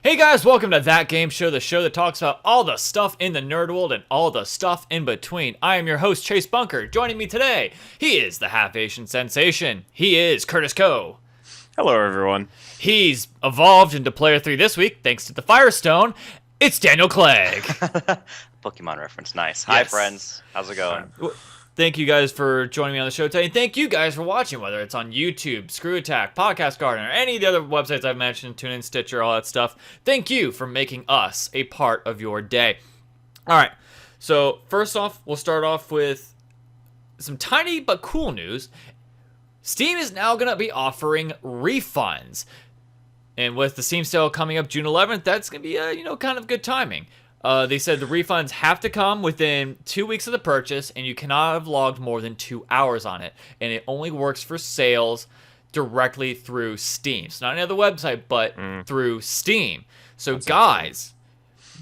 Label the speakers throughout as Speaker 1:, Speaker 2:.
Speaker 1: Hey guys, welcome to That Game Show, the show that talks about all the stuff in the nerd world and all the stuff in between. I am your host, Chase Bunker. Joining me today, he is the half-Asian sensation. He is Curtis Coe.
Speaker 2: Hello, everyone.
Speaker 1: He's evolved into Player 3 this week, thanks to the Firestone. It's Daniel Clegg.
Speaker 3: Pokemon reference, nice.
Speaker 1: Yes.
Speaker 3: Hi, friends. How's it going?
Speaker 1: Thank you guys for joining me on the show today, and thank you guys for watching, whether it's on YouTube, Screw Attack, Podcast Garden, or any of the other websites I've mentioned, TuneIn, Stitcher, all that stuff. Thank you for making us a part of your day. All right, so first off, we'll start off with some tiny but cool news. Steam is now going to be offering refunds, and with the Steam sale coming up June 11th, that's going to be kind of good timing. They said the refunds have to come within 2 weeks of the purchase, and you cannot have logged more than 2 hours on it. And it only works for sales directly through Steam. So not any other website, but through Steam. So that's guys,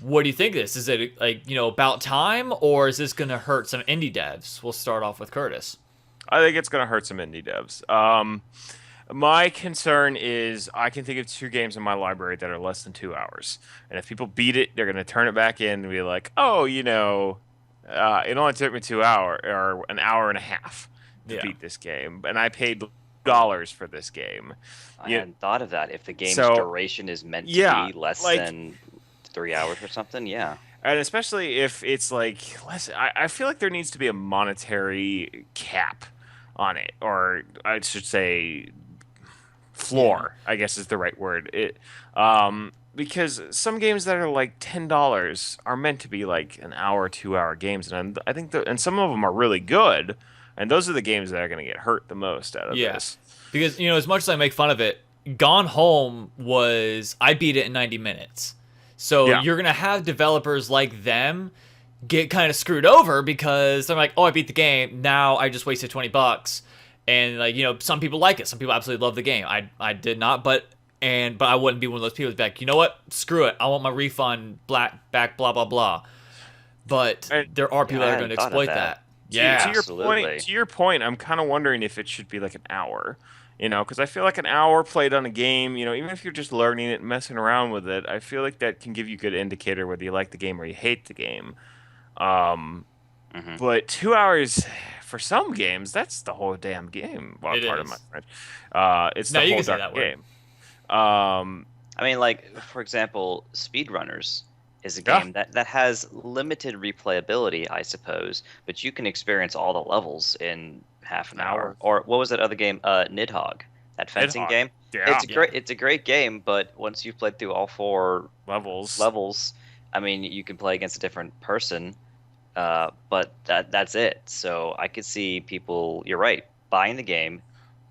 Speaker 1: what do you think of this? Is it about time, or is this going to hurt some indie devs? We'll start off with Curtis.
Speaker 2: I think it's going to hurt some indie devs. My concern is I can think of 2 games in my library that are less than 2 hours. And if people beat it, they're going to turn it back in and be like, oh, it only took me 2 hours or an hour and a half to beat this game. And I paid dollars for this game.
Speaker 3: I hadn't thought of that. If the game's duration is meant to be less than 3 hours or something, yeah.
Speaker 2: And especially if it's I feel like there needs to be a monetary cap on it. Or I should say floor, I guess is the right word. Because some games that are like $10 are meant to be like an hour, 2 hour games, and I think and some of them are really good, and those are the games that are going to get hurt the most out of this.
Speaker 1: Because as much as I make fun of it, Gone Home I beat it in 90 minutes. So you're going to have developers like them get kind of screwed over because they're like, oh, I beat the game, now I just wasted $20. And some people like it. Some people absolutely love the game. I did not, but I wouldn't be one of those people who's like, you know what? Screw it. I want my refund back, blah blah blah. But there are people that are going to exploit that. Yeah,
Speaker 2: to your point, I'm kind of wondering if it should be like an hour. Because I feel like an hour played on a game, even if you're just learning it and messing around with it, I feel like that can give you a good indicator whether you like the game or you hate the game. But 2 hours for some games, that's the whole damn game. Well, pardon my French. It's the whole darn game.
Speaker 3: I mean, for example, Speedrunners is a game that has limited replayability, I suppose, but you can experience all the levels in half an hour. Or what was that other game? Nidhogg, that fencing game.
Speaker 2: Yeah.
Speaker 3: It's a great game, but once you've played through all 4 levels, I mean, you can play against a different person. But that's it. So I could see people, you're right, buying the game,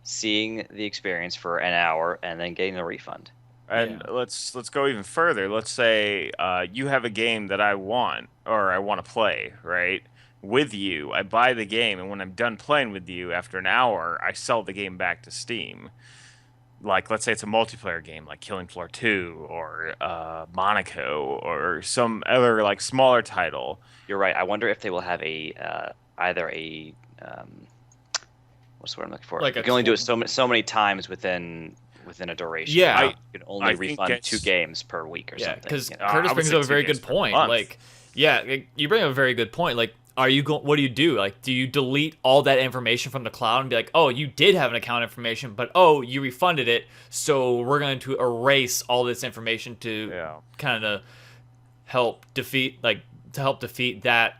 Speaker 3: seeing the experience for an hour, and then getting a refund.
Speaker 2: And let's go even further. Let's say you have a game that I want to play, right? With you, I buy the game, and when I'm done playing with you, after an hour, I sell the game back to Steam. Like, let's say it's a multiplayer game, like Killing Floor 2 or Monaco or some other smaller title.
Speaker 3: You're right. I wonder if they will have either what's the word I'm looking for? You can only do it so many times within a duration.
Speaker 1: Yeah,
Speaker 3: you can only refund 2 games per week or something.
Speaker 1: Because Curtis brings up a very good point. You bring up a very good point. What do you do? Do you delete all that information from the cloud and be like, oh, you did have an account information, but you refunded it, so we're going to erase all this information to kind of help defeat that,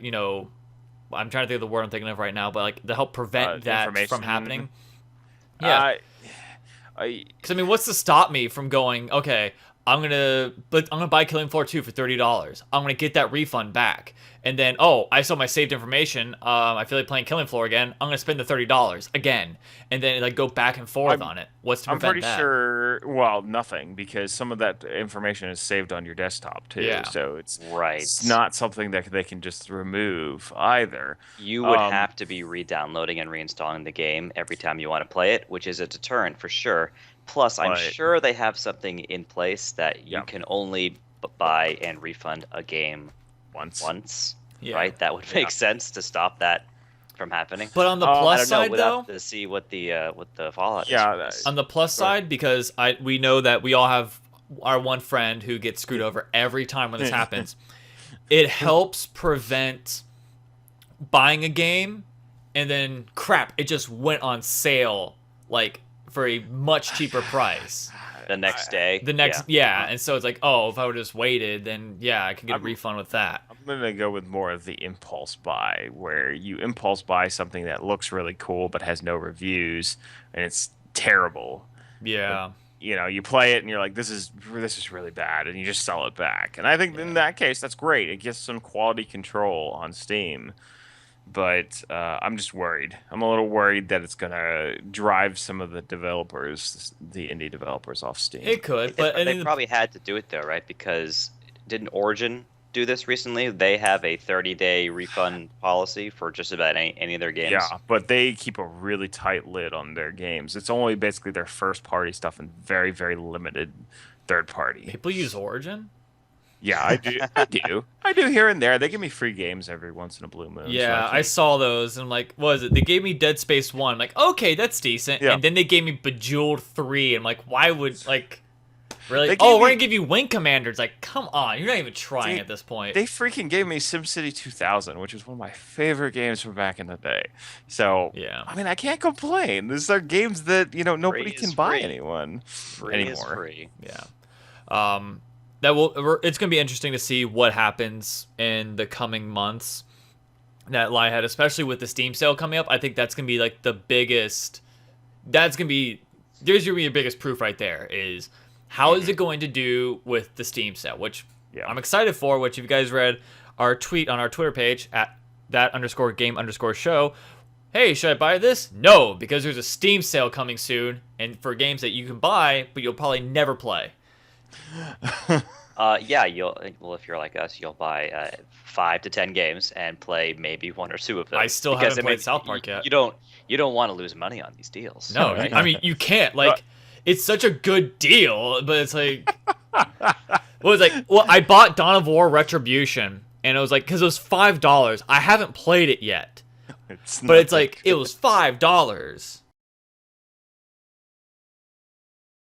Speaker 1: I'm trying to think of the word I'm thinking of right now, but to help prevent that from happening. Yeah. Because what's to stop me from going, okay, I'm gonna buy Killing Floor 2 for $30. I'm gonna get that refund back, and then I saw my saved information. I feel like playing Killing Floor again. I'm gonna spend the $30 again, and then go back and forth on it. What's to prevent that?
Speaker 2: I'm pretty sure. Well, nothing, because some of that information is saved on your desktop too.
Speaker 1: Yeah.
Speaker 2: So it's not something that they can just remove either.
Speaker 3: You would have to be re-downloading and reinstalling the game every time you want to play it, which is a deterrent for sure. Plus, I'm sure they have something in place that you can only buy and refund a game once. Right? That would make sense to stop that from happening.
Speaker 1: But on the plus side, though,
Speaker 3: to see what the fallout is.
Speaker 1: On the plus side, because we know that we all have our one friend who gets screwed over every time when this happens. It helps prevent buying a game and then crap, it just went on sale like for a much cheaper price.
Speaker 3: The next day.
Speaker 1: And so it's like, oh, if I would have just waited, then yeah, I could get a refund with that.
Speaker 2: I'm gonna go with more of the impulse buy, where you impulse buy something that looks really cool but has no reviews and it's terrible.
Speaker 1: Yeah.
Speaker 2: You play it and you're like, this is really bad, and you just sell it back. And I think in that case, that's great. It gets some quality control on Steam. But I'm just worried. I'm a little worried that it's gonna drive some of the developers, the indie developers, off Steam.
Speaker 1: It could, but
Speaker 3: they probably had to do it though, right? Because didn't Origin do this recently? They have a 30-day refund policy for just about any of their games.
Speaker 2: Yeah, but they keep a really tight lid on their games. It's only basically their first-party stuff and very, very limited third-party.
Speaker 1: People use Origin?
Speaker 2: Yeah, I do. I do here and there. They give me free games every once in a blue moon.
Speaker 1: Yeah, I saw those, and I'm like, what is it? They gave me Dead Space 1. I'm like, okay, that's decent. Yeah. And then they gave me Bejeweled 3. I'm like, why would, like, really? Oh, we're going to give you Wing Commander. It's like, come on. You're not even trying at this point.
Speaker 2: They freaking gave me SimCity 2000, which is one of my favorite games from back in the day. So, yeah. I mean, I can't complain. These are games that, nobody can buy anyone anymore.
Speaker 3: Is free.
Speaker 1: Yeah. It's going to be interesting to see what happens in the coming months that lie ahead, especially with the Steam sale coming up. I think that's going to be like the biggest. There's going to be your biggest proof right there is how is it going to do with the Steam sale, which I'm excited for. Which if you guys read our tweet on our Twitter page at that_game_show. Hey, should I buy this? No, because there's a Steam sale coming soon, and for games that you can buy, but you'll probably never play.
Speaker 3: If you're like us, you'll buy 5 to 10 games and play maybe 1 or 2 of them.
Speaker 1: I still haven't played South Park yet.
Speaker 3: You don't want to lose money on these deals.
Speaker 1: No, right? I mean you can't. Like, it's such a good deal, but it's like, I bought Dawn of War Retribution, and it was like because it was $5. I haven't played it yet, but it's like it was $5.